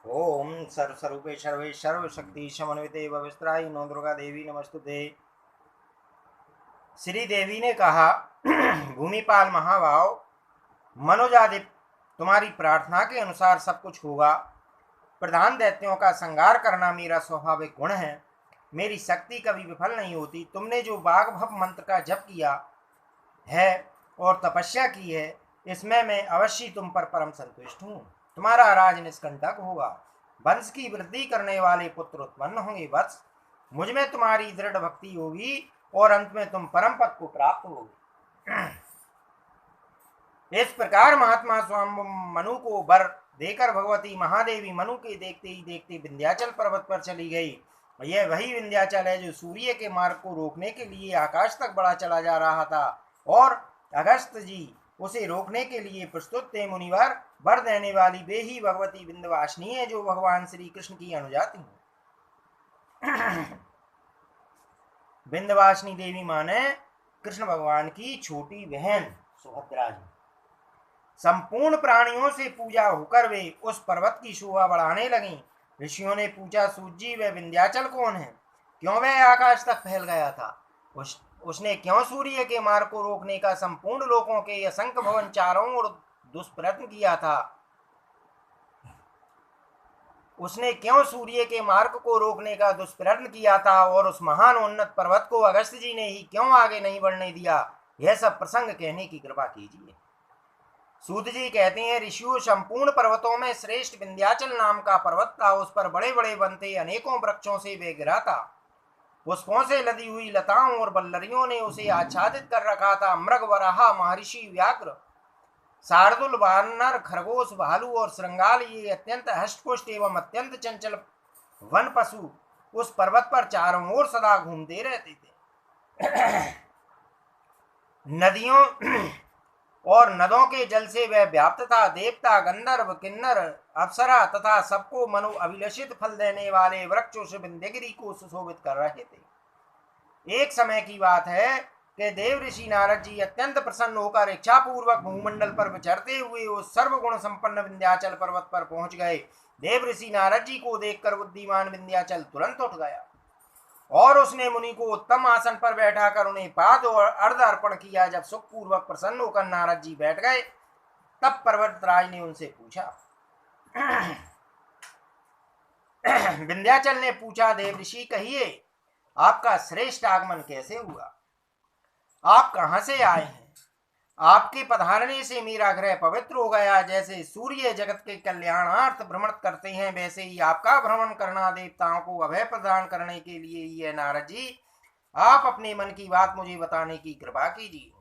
ओम सर्वस्वरूपे सर्वे सर्वशक्ति समन्विते भविस्त्राई no Durga Devi नमस्तुते। श्री देवी ने कहा, भूमिपाल महाभाव, मनोजादि तुम्हारी प्रार्थना के अनुसार सब कुछ होगा। प्रधान दैत्यों का संहार करना मेरा स्वाभाविक गुण है। मेरी शक्ति कभी विफल नहीं होती। तुमने जो बाघ भव मंत्र का जप किया है और तपस्या की है, इसमें मैं अवश्य तुम पर परम संतुष्ट हूँ। तुम्हारा राज निष्कंटक होगा। वंश की वृद्धि करने वाले पुत्र उत्पन्न होंगे। वत्स, मुझ में तुम्हारी दृढ़ भक्ति होगी और अंत में तुम परम पद को प्राप्त होगे। इस प्रकार महात्मा स्वामी मनु को वर देकर भगवती महादेवी मनु के देखते ही देखते विंध्याचल पर्वत पर चली गई। यह वही विंध्याचल है जो सूर्य के मार्ग को रोकने के लिए आकाश तक बढ़ा चला जा रहा था और अगस्त जी उसे रोकने के लिए प्रस्तुत थे। मुनिवर, वर देने वाली वे ही भगवती विंध्यवासिनी है जो भगवान श्री कृष्ण की अनुजाति है। विंध्यवासिनी देवी माने कृष्ण भगवान की छोटी बहन सुभद्रा जी। संपूर्ण प्राणियों से पूजा होकर वे उस पर्वत की शोभा बढ़ाने लगी। ऋषियों ने पूछा, सूत जी, वह विंध्याचल कौन है? क्यों वह आकाश तक फैल गया था? उसने क्यों सूर्य के मार्ग को रोकने का संपूर्ण लोकों के असंख्य भवन चारों ओर दुष्प्रयत्न किया था? उसने क्यों सूर्य के मार्ग को रोकने का दुष्प्रयत्न किया था और उस महान उन्नत पर्वत को अगस्त जी ने ही क्यों आगे नहीं बढ़ने दिया? यह सब प्रसंग कहने की कृपा कीजिए। सूत जी कहते हैं, ऋषियों, संपूर्ण पर्वतों में श्रेष्ठ विंध्याचल नाम का पर्वत था। उस पर बड़े बड़े वन थे, अनेकों वृक्षों से वे घिरा था। पुष्पों से लदी हुई लताओं और बल्लरियों ने उसे आच्छादित कर रखा था। मृग, वराह, महर्षि, व्याघ्र, शार्दुल, वानर, खरगोश, भालू और श्रृंगाल, ये अत्यंत हष्टपुष्ट एवं अत्यंत चंचल वन पशु उस पर्वत पर चारों ओर सदा घूमते रहते थे। नदियों और नदों के जल से वह व्याप्त था। देवता, गंधर्व, किन्नर, अप्सरा तथा सबको मनु अभिलषित फल देने वाले वृक्ष उस विंध्यगिरि को सुशोभित कर रहे थे। एक समय की बात है कि देव ऋषि नारद जी अत्यंत प्रसन्न होकर इच्छा पूर्वक भूमंडल पर विचरते हुए उस सर्वगुण संपन्न विंध्याचल पर्वत पर पहुंच गए। देव ऋषि नारद जी को देखकर बुद्धिमान विंध्याचल तुरंत उठ गया और उसने मुनि को उत्तम आसन पर बैठाकर उन्हें पाद और अर्ध अर्पण किया। जब सुखपूर्वक प्रसन्न होकर नारद जी बैठ गए, तब पर्वतराज ने उनसे पूछा। विंध्याचल ने पूछा, देव ऋषि, कहिए, आपका श्रेष्ठ आगमन कैसे हुआ? आप कहां से आए हैं? आपके पधारने से मेरा ग्रह पवित्र हो गया। जैसे सूर्य जगत के कल्याणार्थ भ्रमण करते हैं, वैसे ही आपका भ्रमण करना देवताओं को अभय प्रदान करने के लिए ही है। नारद जी, आप अपने मन की बात मुझे बताने की कृपा कीजिए।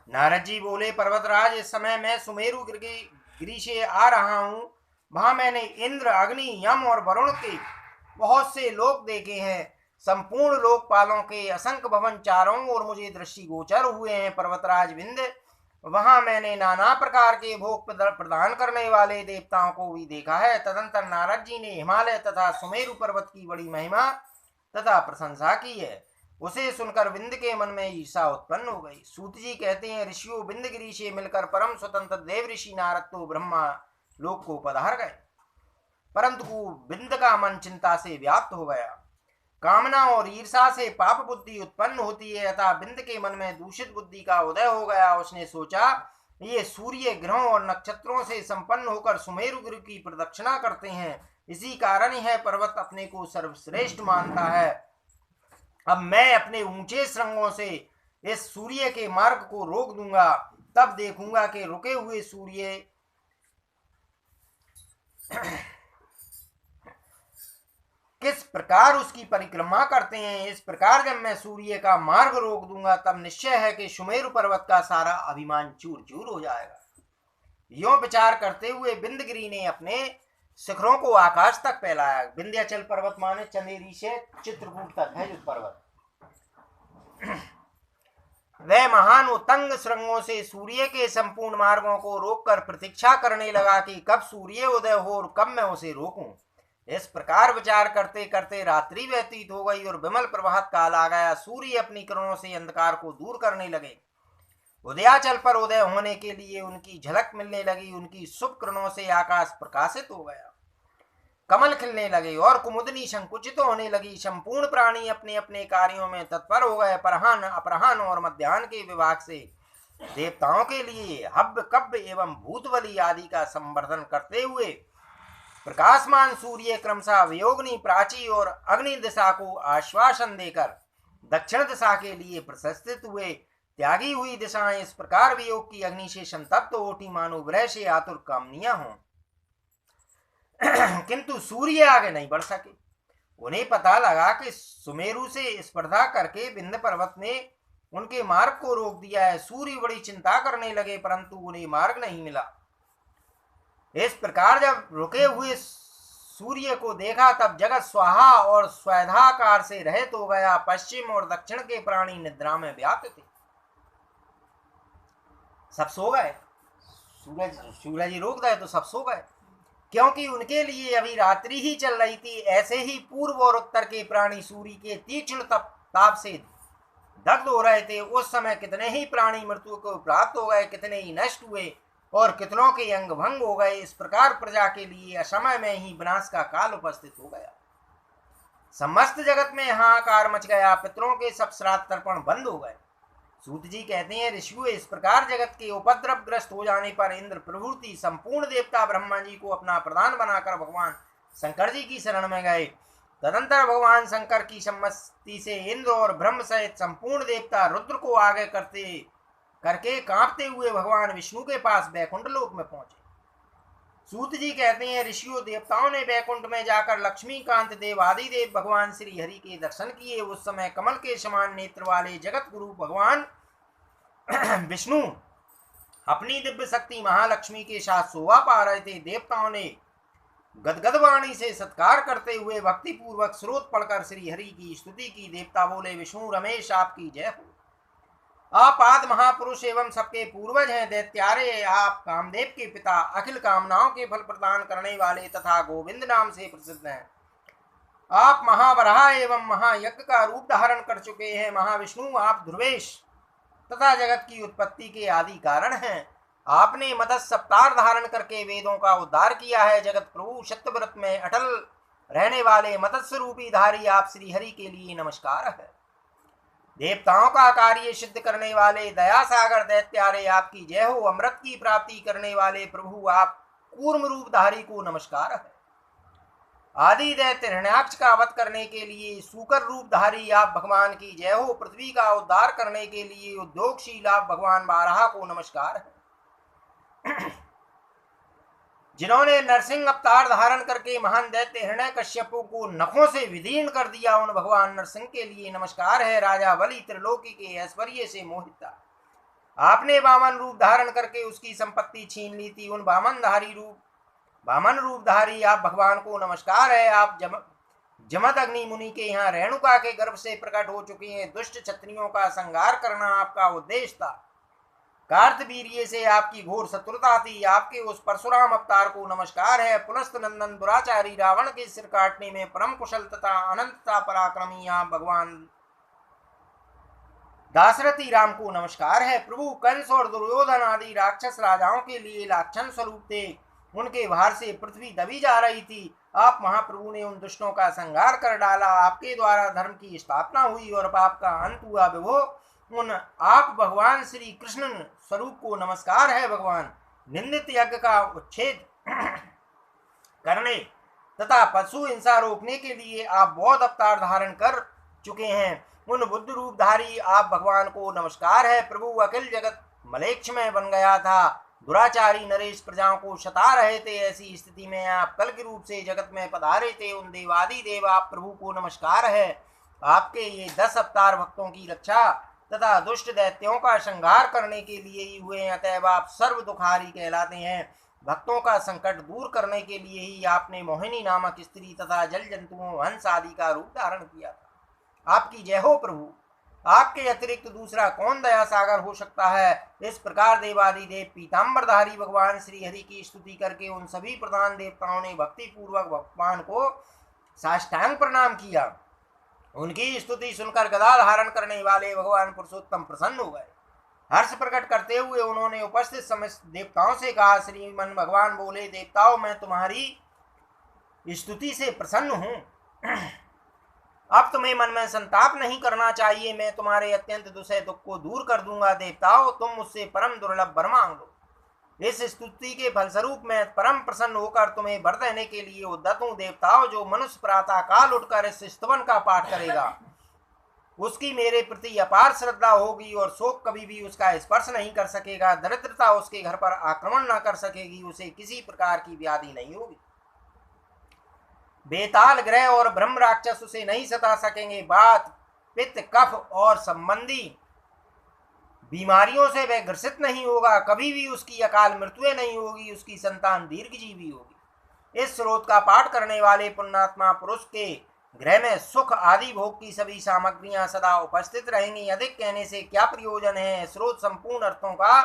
नारद जी बोले, पर्वतराज, इस समय मैं सुमेरु गिरि से आ रहा हूँ। वहां मैंने इंद्र, अग्नि, यम और वरुण के बहुत से लोक देखे हैं। संपूर्ण लोकपालों के असंख्य भवन चारों ओर मुझे दृष्टि गोचर हुए हैं। पर्वतराज विंध्य, वहां मैंने नाना प्रकार के भोग प्रदान करने वाले देवताओं को भी देखा है। तदंतर नारद जी ने हिमालय तथा सुमेरु पर्वत की बड़ी महिमा तथा प्रशंसा की है। उसे सुनकर विंध्य के मन में ईर्षा उत्पन्न हो गई। सूत जी कहते हैं, ऋषियों, विंध्यगिरि से मिलकर परम स्वतंत्र देव ऋषि नारद तो ब्रह्मा लोक को पधार गए, परंतु विंध्य का मन चिंता से व्याप्त हो गया। कामना और ईर्षा से पाप बुद्धि उत्पन्न होती है अतः विंध्य के मन में दूषित बुद्धि का उदय हो गया। उसने सोचा, ये सूर्य, ग्रहों और नक्षत्रों से संपन्न होकर सुमेरु गिरि की प्रदक्षिणा करते हैं, इसी कारण यह पर्वत अपने को सर्वश्रेष्ठ मानता है। अब मैं अपने ऊंचे श्रृंगों से इस सूर्य के मार्ग को रोक दूंगा। तब देखूंगा कि रुके हुए सूर्य किस प्रकार उसकी परिक्रमा करते हैं। इस प्रकार जब मैं सूर्य का मार्ग रोक दूंगा, तब निश्चय है कि सुमेरु पर्वत का सारा अभिमान चूर चूर हो जाएगा। यों विचार करते हुए विंध्यगिरि ने अपने शिखरों को आकाश तक फैलाया। विंध्याचल पर्वत माने चंदेरी से चित्रकूट तक है जो पर्वत, वह महान उत्तंग श्रृंगों से सूर्य के संपूर्ण मार्गों को रोककर प्रतीक्षा करने लगा कि कब सूर्य उदय हो और कब मैं उसे रोकूं। इस प्रकार विचार करते करते रात्रि व्यतीत हो गई और विमल प्रभात काल आ गया। सूर्य अपनी किरणों से अंधकार को दूर करने लगे। उदयाचल पर उदय होने के लिए उनकी झलक मिलने लगी। उनकी शुभ किरणों से आकाश प्रकाशित हो गया। कमल खिलने लगे और कुमुदनी संकुचित होने लगी। संपूर्ण प्राणी अपने अपने कार्यों में तत्पर हो गए। परहान, अपराह्न और मध्याह्न के विभाग से देवताओं के लिए हव्य, कव्य एवं भूतबली आदि का संवर्धन करते हुए प्रकाशमान सूर्य क्रमशः वियोगिनी प्राची और अग्नि दिशा को आश्वासन देकर दक्षिण दिशा के लिए प्रशस्तित हुए। त्यागी हुई दिशाएं इस प्रकार वियोग की अग्नि से संतप्त होती मानो ग्रह से आतुर कामनियां हों, किंतु सूर्य आगे नहीं बढ़ सके। उन्हें पता लगा कि सुमेरु से स्पर्धा करके विंध्य पर्वत ने उनके मार्ग को रोक दिया है। सूर्य बड़ी चिंता करने लगे, परंतु उन्हें मार्ग नहीं मिला। इस प्रकार जब रुके हुए सूर्य को देखा, तब जगत स्वाहा और स्वैधाकार से रहित हो गया। पश्चिम और दक्षिण के प्राणी निद्रा में व्याप्त थे, सब सो गए। सूरज रोक गए तो सब सो गए, क्योंकि उनके लिए अभी रात्रि ही चल रही थी। ऐसे ही पूर्व और उत्तर के प्राणी सूर्य के तीक्ष्ण ताप से दग्ध हो रहे थे। उस समय कितने ही प्राणी मृत्यु को प्राप्त हो गए, कितने ही नष्ट हुए और कितनों के अंग भंग हो गए। इस प्रकार प्रजा के लिए असमय में ही विनाश का काल उपस्थित हो गया। समस्त जगत में हाहाकार मच गया। पितरों के सब श्राद्ध तर्पण बंद हो गए। सूत जी कहते हैं, ऋषियों, इस प्रकार जगत के उपद्रव ग्रस्त हो जाने पर इंद्र प्रभृति संपूर्ण देवता ब्रह्मा जी को अपना प्रधान बनाकर भगवान शंकर जी की शरण में गए। तदंतर भगवान शंकर की सम्मति से इंद्र और ब्रह्म सहित संपूर्ण देवता रुद्र को आगे करके कांपते हुए भगवान विष्णु के पास बैकुंठ लोक में पहुंचे। सूत जी कहते हैं, ऋषियों, देवताओं ने बैकुंठ में जाकर लक्ष्मीकांत देव आदि देव भगवान श्री हरि के दर्शन किए। उस समय कमल के समान नेत्र वाले जगत गुरु भगवान विष्णु अपनी दिव्य शक्ति महालक्ष्मी के साथ शोभा पा रहे थे। देवताओं ने गदगद वाणी से सत्कार करते हुए भक्ति पूर्वक स्रोत पढ़कर श्री हरि की स्तुति की। देवता बोले, विष्णु रमेश आपकी जय हो। आप आदि महापुरुष एवं सबके पूर्वज हैं। दैत्यारे, आप कामदेव के पिता, अखिल कामनाओं के फल प्रदान करने वाले तथा गोविंद नाम से प्रसिद्ध हैं। आप महावराह एवं महायज्ञ का रूप धारण कर चुके हैं। महाविष्णु, आप ध्रुवेश तथा जगत की उत्पत्ति के आदि कारण हैं। आपने मत्स्य अवतार धारण करके वेदों का उद्धार किया है। जगत प्रभु, सत्यव्रत में अटल रहने वाले मत्स्य रूपी धारी आप श्री हरि के लिए नमस्कार है। देवताओं का कार्य सिद्ध करने वाले दया सागर दैत्यारे, आपकी जय हो। अमृत की प्राप्ति करने वाले प्रभु, आप कूर्म रूपधारी को नमस्कार है। आदि दैत्य हिरण्याक्ष का वध करने के लिए सूकर रूपधारी आप भगवान की जय हो। पृथ्वी का उद्धार करने के लिए उद्योगशील आप भगवान बारहा को नमस्कार है। जिन्होंने नरसिंह अवतार धारण करके महान दैत्य हिरण्यकश्यपु को नखों से विदीर्ण कर दिया, उन भगवान नरसिंह के लिए नमस्कार है। राजा बलि त्रिलोकी के ऐश्वर्य से मोहित था, आपने वामन रूप धारण करके उसकी संपत्ति छीन ली थी। उन वामन रूपधारी आप भगवान को नमस्कार है। आप जमद अग्नि मुनि के यहाँ रेणुका के गर्भ से प्रकट हो चुके हैं। दुष्ट क्षत्रियों का संहार करना आपका उद्देश्य था। कार्तवीर्य से आपकी घोर शत्रुता थी। आपके उस परशुराम अवतार को नमस्कार है। पुलस्त नंदन दुराचारी रावण के सिर काटने में परम कुशल तथा अनंतता पराक्रमी आप भगवान दाशरथी राम को नमस्कार है। प्रभु कंस और दुर्योधन आदि राक्षस राजाओं के लिए लाक्षण स्वरूप थे। उनके भार से पृथ्वी दबी जा रही थी। आप महाप्रभु ने उन दुष्टों का संहार कर डाला। आपके द्वारा धर्म की स्थापना हुई और पाप का अंत हुआ। विभो, उन आप भगवान श्री कृष्ण स्वरूप को नमस्कार है। भगवान निंदित यज्ञ का उच्छेद करने तथा पशु हिंसा रोकने के लिए आप बौद्ध अवतार धारण कर चुके हैं। उन बुद्ध रूपधारी आप भगवान को नमस्कार है। प्रभु, अखिल जगत मलेच्छमय बन गया था। दुराचारी नरेश प्रजाओं को सता रहे थे। ऐसी स्थिति में आप कल के रूप से जगत में पधारे थे। उन देवादि देव आप प्रभु को नमस्कार है। आपके ये 10 अवतार भक्तों की रक्षा तथा दुष्ट दैत्यों का संहार करने के लिए ही हुए हैं। अतएव आप सर्व दुखारी कहलाते हैं। भक्तों का संकट दूर करने के लिए ही आपने मोहिनी नामक स्त्री तथा जल जंतुओं हंस आदि का रूप धारण किया था। आपकी जय हो प्रभु। आपके अतिरिक्त दूसरा कौन दया सागर हो सकता है। इस प्रकार देवादि देव पीताम्बरधारी भगवान श्री हरि की स्तुति करके उन सभी प्रधान देवताओं ने भक्ति पूर्वक भगवान को साष्टांग प्रणाम किया। उनकी स्तुति सुनकर गदा धारण करने वाले भगवान पुरुषोत्तम प्रसन्न हो गए। हर्ष प्रकट करते हुए उन्होंने उपस्थित समस्त देवताओं से कहा। श्रीमन भगवान बोले, देवताओं, मैं तुम्हारी स्तुति से प्रसन्न हूं। अब तुम्हें मन में संताप नहीं करना चाहिए, मैं तुम्हारे अत्यंत दुसह दुख को दूर कर दूंगा। देवताओं, तुम मुझसे परम दुर्लभ वर मांग लो। इस स्तुति के फलस्वरूप मैं परम प्रसन्न होकर तुम्हें वर देने के लिए उद्यत हूँ। देवताओं, जो मनुष्य प्रातः काल उठकर इस स्तवन का पाठ करेगा उसकी मेरे प्रति अपार श्रद्धा होगी और शोक कभी भी उसका स्पर्श नहीं कर सकेगा। दरिद्रता उसके घर पर आक्रमण न कर सकेगी, उसे किसी प्रकार की व्याधि नहीं होगी। बेताल ग्रह और ब्रह्म राक्षस उसे नहीं सता सकेंगे। बात पित्त कफ और संबंधी बीमारियों से वह ग्रसित नहीं होगा। कभी भी उसकी अकाल मृत्यु नहीं होगी, उसकी संतान दीर्घजीवी होगी। इस स्रोत का पाठ करने वाले पुण्यात्मा पुरुष के गृह में सुख आदि भोग की सभी सामग्रियां सदा उपस्थित रहेंगी। अधिक कहने से क्या प्रयोजन है। स्रोत संपूर्ण अर्थों का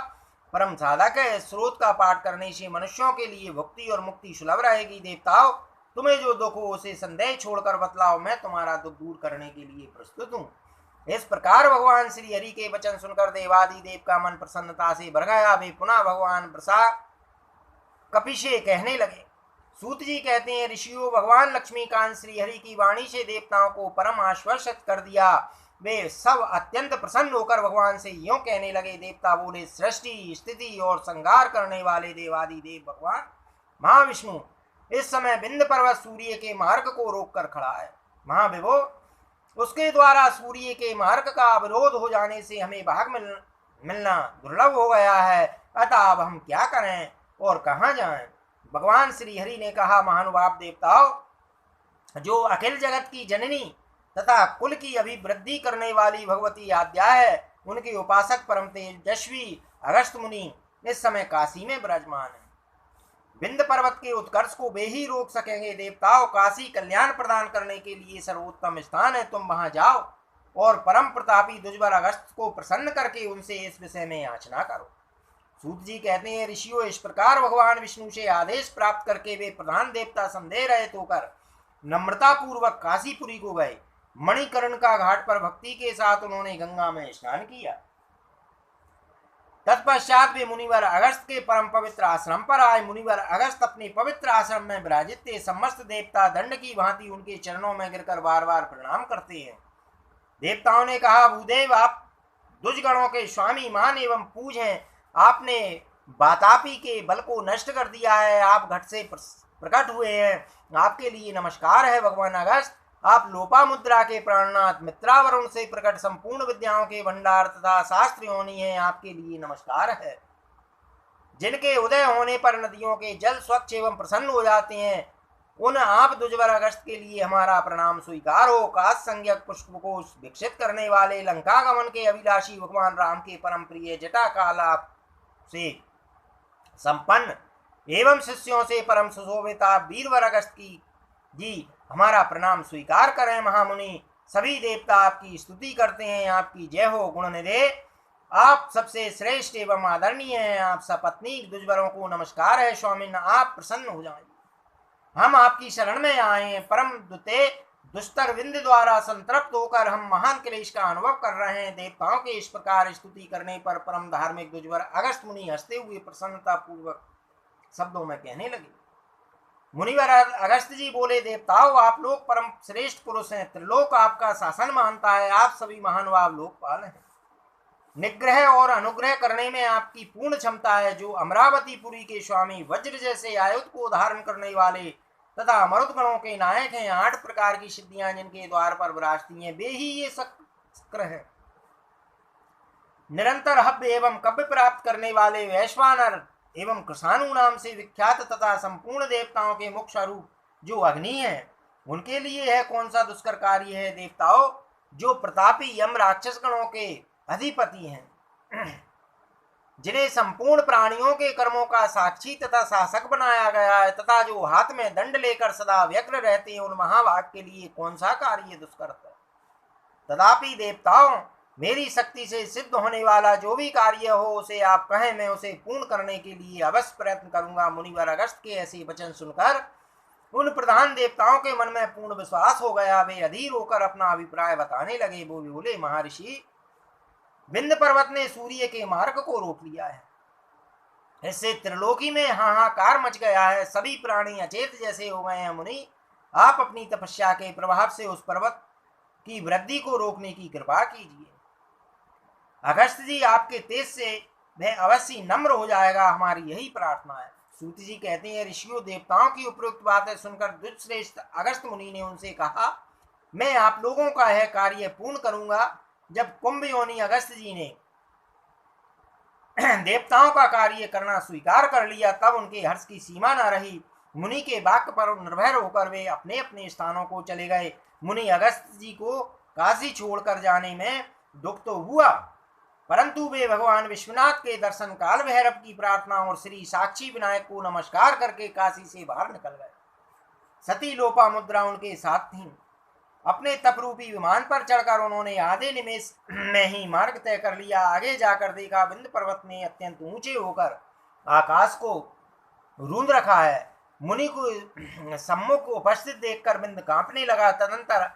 परम साधक है। स्रोत का पाठ करने से मनुष्यों के लिए भक्ति और मुक्ति सुलभ रहेगी। देवताओं, तुम्हें जो दुख हो उसे संदेह छोड़कर बतलाओ, मैं तुम्हारा दुख दूर करने के लिए प्रस्तुत हूँ। इस प्रकार भगवान श्री हरि के वचन सुनकर देवादि देव का मन प्रसन्नता से भर गया। वे पुनः भगवान वृषा कपिशे कहने लगे। सूत जी कहते हैं, ऋषियों, भगवान लक्ष्मीकांत श्री हरि की वाणी से देवताओं को परम आश्वस्त कर दिया। वे सब अत्यंत प्रसन्न होकर भगवान से यूं कहने लगे। देवता बोले, सृष्टि स्थिति और संहार करने वाले देवादि देव भगवान महाविष्णु इस समय बिंद पर्वत सूर्य के मार्ग को रोककर खड़ा है। महाविभो, उसके द्वारा सूर्य के मार्ग का अवरोध हो जाने से हमें भाग मिलना दुर्लभ हो गया है। अतः अब हम क्या करें और कहाँ जाएं। भगवान श्री हरि ने कहा, महानुभाव देवताओं, जो अखिल जगत की जननी तथा कुल की अभिवृद्धि करने वाली भगवती आद्या है, उनके उपासक परम तेजस्वी अगस्त्य मुनि इस समय काशी में विराजमान है। विंध्य पर्वत के उत्कर्ष को वे ही रोक सकेंगे। देवताओं, काशी कल्याण प्रदान करने के लिए सर्वोत्तम स्थान है। तुम वहां जाओ और परम प्रतापी दुष्बर अगस्त्य को प्रसन्न करके उनसे इस विषय में याचना करो। सूत जी कहते हैं, ऋषियों, इस प्रकार भगवान विष्णु से आदेश प्राप्त करके वे प्रधान देवता संदेह रहित होकर नम्रता पूर्वक काशीपुरी को गए। मणिकर्ण का घाट पर भक्ति के साथ उन्होंने गंगा में स्नान किया। तत्पश्चात वे मुनिवर अगस्त के परम पवित्र आश्रम पर आए। मुनिवर अगस्त अपने पवित्र आश्रम में विराजित थे। समस्त देवता दंड की भांति उनके चरणों में गिरकर बार बार प्रणाम करते हैं। देवताओं ने कहा, भूदेव, आप दुष्गणों के स्वामी, मान एवं पूज हैं। आपने वातापी के बल को नष्ट कर दिया है। आप घट से प्रकट हुए हैं, आपके लिए नमस्कार है। भगवान अगस्त, आप लोपा मुद्रा के प्राणनाथ, मित्रावरुण से प्रकट संपूर्ण विद्याओं के भंडार तथा शास्त्र योनि हैं, आपके लिए नमस्कार है। जिनके उदय होने पर नदियों के जल स्वच्छ एवं प्रसन्न हो जाते हैं, उन आप दुष्वर अगस्त के लिए हमारा प्रणाम स्वीकार हो। काश संज्ञक पुष्प को विकसित करने वाले, लंका गमन के अभिलाषी भगवान राम के परम प्रिय, जटा कालाप से संपन्न एवं शिष्यों से परम सुशोभित आप वीरवर अगस्त की जी हमारा प्रणाम स्वीकार करें। महामुनि, सभी देवता आपकी स्तुति करते हैं। आपकी जय हो गुणनिधे, आप सबसे श्रेष्ठ एवं आदरणीय हैं। आप सपत्नी दुष्वरों को नमस्कार है। स्वामिन, आप प्रसन्न हो जाएं। हम आपकी शरण में आए हैं। परम दुते दुस्तर विंध्य द्वारा संतृप्त होकर हम महान क्लेश का अनुभव कर रहे हैं। देवताओं के इस प्रकार स्तुति करने पर परम धार्मिक दुष्वर अगस्त मुनि हंसते हुए प्रसन्नता पूर्वक शब्दों में कहने लगे। मुनिवर अगस्त जी बोले, देवताओं, आप लोग परम श्रेष्ठ पुरुष हैं। त्रिलोक आपका शासन मानता है। आप सभी महानुभाव लोकपाल हैं। निग्रह और अनुग्रह करने में आपकी पूर्ण क्षमता है। जो अमरावतीपुरी के स्वामी, वज्र जैसे आयुध को धारण करने वाले तथा मरुद गणों के नायक हैं, 8 प्रकार की सिद्धियां जिनके द्वार पर विराजती हैं, वे ही ये शक्र हैं। निरंतर हव्य एवं कव्य प्राप्त करने वाले वैश्वानर एवं कृषाणु नाम से विख्यात तथा संपूर्ण देवताओं के मुख्य स्वरूप जो अग्नि है, उनके लिए है कौन सा दुष्कर कार्य है। देवताओं, जो प्रतापी यम राक्षस गणों के अधिपति हैं, जिन्हें संपूर्ण प्राणियों के कर्मों का साक्षी तथा शासक बनाया गया है, तथा जो हाथ में दंड लेकर सदा व्यग्र रहते हैं, उन महाभाग के लिए कौन सा कार्य दुष्कर है। तथापि देवताओं, मेरी शक्ति से सिद्ध होने वाला जो भी कार्य हो उसे आप कहें, मैं उसे पूर्ण करने के लिए अवश्य प्रयत्न करूंगा। मुनिवर अगस्त के ऐसे वचन सुनकर उन प्रधान देवताओं के मन में पूर्ण विश्वास हो गया। वे अधीर होकर अपना अभिप्राय बताने लगे। बोले, महर्षि, विंध्य पर्वत ने सूर्य के मार्ग को रोक लिया है। इससे त्रिलोकी में हाहाकार मच गया है, सभी प्राणी अचेत जैसे हो गए हैं। मुनि, आप अपनी तपस्या के प्रभाव से उस पर्वत की वृद्धि को रोकने की कृपा कीजिए। अगस्त जी, आपके तेज से वह अवश्य नम्र हो जाएगा, हमारी यही प्रार्थना है। सूत जी कहते हैं, ऋषियों देवताओं की उपयुक्त बातें सुनकर दुष्श्रेष्ठ अगस्त मुनि ने उनसे कहा, मैं आप लोगों का यह कार्य पूर्ण करूंगा। जब कुंभ योनि अगस्त जी ने देवताओं का कार्य करना स्वीकार कर लिया, तब उनके हर्ष की सीमा न रही। मुनि के वाक्य पर निर्भर होकर वे अपने अपने स्थानों को चले गए। मुनि अगस्त जी को काशी छोड़कर जाने में दुख तो हुआ, परंतु वे भगवान विश्वनाथ के दर्शन, काल भैरव की प्रार्थना और श्री साक्षी विनायक को नमस्कार करके काशी से बाहर निकल गए। सती लोपामुद्रा उनके साथ थी। अपने तपरूपी विमान पर चढ़कर उन्होंने आधे निमेष में ही मार्ग तय कर लिया। आगे जाकर देखा, विंध्य पर्वत ने अत्यंत ऊंचे होकर आकाश को रूंध रखा है। मुनि को सम्मुख उपस्थित देखकर विंध्य कांपने लगा। तदंतर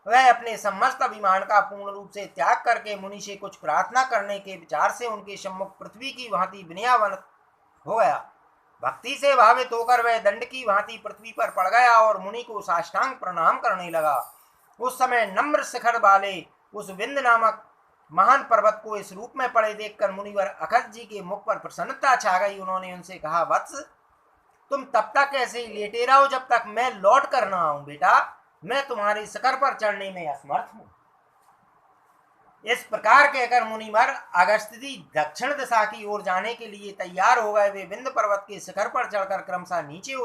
वह अपने समस्त अभिमान का पूर्ण रूप से त्याग करके मुनि से कुछ प्रार्थना करने के विचार से उनके सम्मुख पृथ्वी की भांति विनयावनत हो गया। भक्ति से भावित होकर वह दंड की भांति पृथ्वी पर पड़ गया और मुनि को साष्टांग प्रणाम करने लगा। उस समय नम्र शिखर वाले उस विंध्य नामक महान पर्वत को इस रूप में पड़े देखकर मुनिवर अगस्त जी के मुख पर प्रसन्नता छा गई। उन्होंने उनसे कहा, वत्स, तुम तब तक ऐसे ही लेटे रहो जब तक मैं लौट कर ना आऊं। बेटा, मैं तुम्हारे शिखर पर चढ़ने में असमर्थ हूं। इस प्रकार कहकर मुनिवर अगस्त जी दक्षिण दिशा की ओर जाने के लिए तैयार हो गए। वे विंध्य पर्वत के शिखर पर चढ़कर क्रमशः नीचे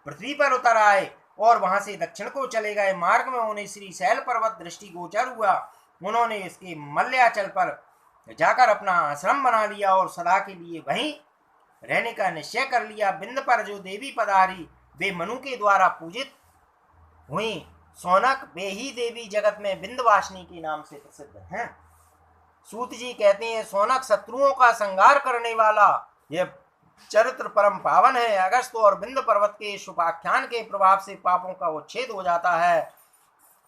पृथ्वी पर उतर आए और वहां से दक्षिण को चले गए। मार्ग में उन्हें श्री शैल पर्वत दृष्टिगोचर हुआ। उन्होंने इसके मल्याचल पर जाकर अपना आश्रम बना लिया और सदा के लिए वहीं रहने का निश्चय कर लिया। विंध्य पर जो देवी पधारी वे मनु के द्वारा पूजित हुई। सौनक, वे ही देवी जगत में विंध्यवासिनी के नाम से प्रसिद्ध हैं। सूत जी कहते हैं, सौनक शत्रुओं का संहार करने वाला यह चरित्र परम पावन है। अगस्त और विंध्य पर्वत के शुभाख्यान के प्रभाव से पापों का उच्छेद हो जाता है।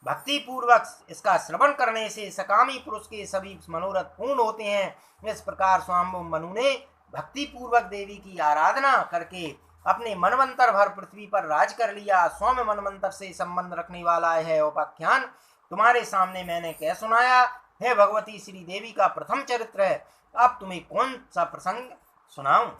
भक्ति पूर्वक इसका श्रवण करने से सकामी पुरुष के सभी मनोरथ पूर्ण होते हैं। इस प्रकार स्वामी मनु ने भक्ति पूर्वक देवी की आराधना करके अपने मनवंतर भर पृथ्वी पर राज कर लिया। सौम्य मनवंतर से संबंध रखने वाला है उपाख्यान तुम्हारे सामने मैंने कह सुनाया है। भगवती श्री देवी का प्रथम चरित्र है। अब तुम्हें कौन सा प्रसंग सुनाऊं?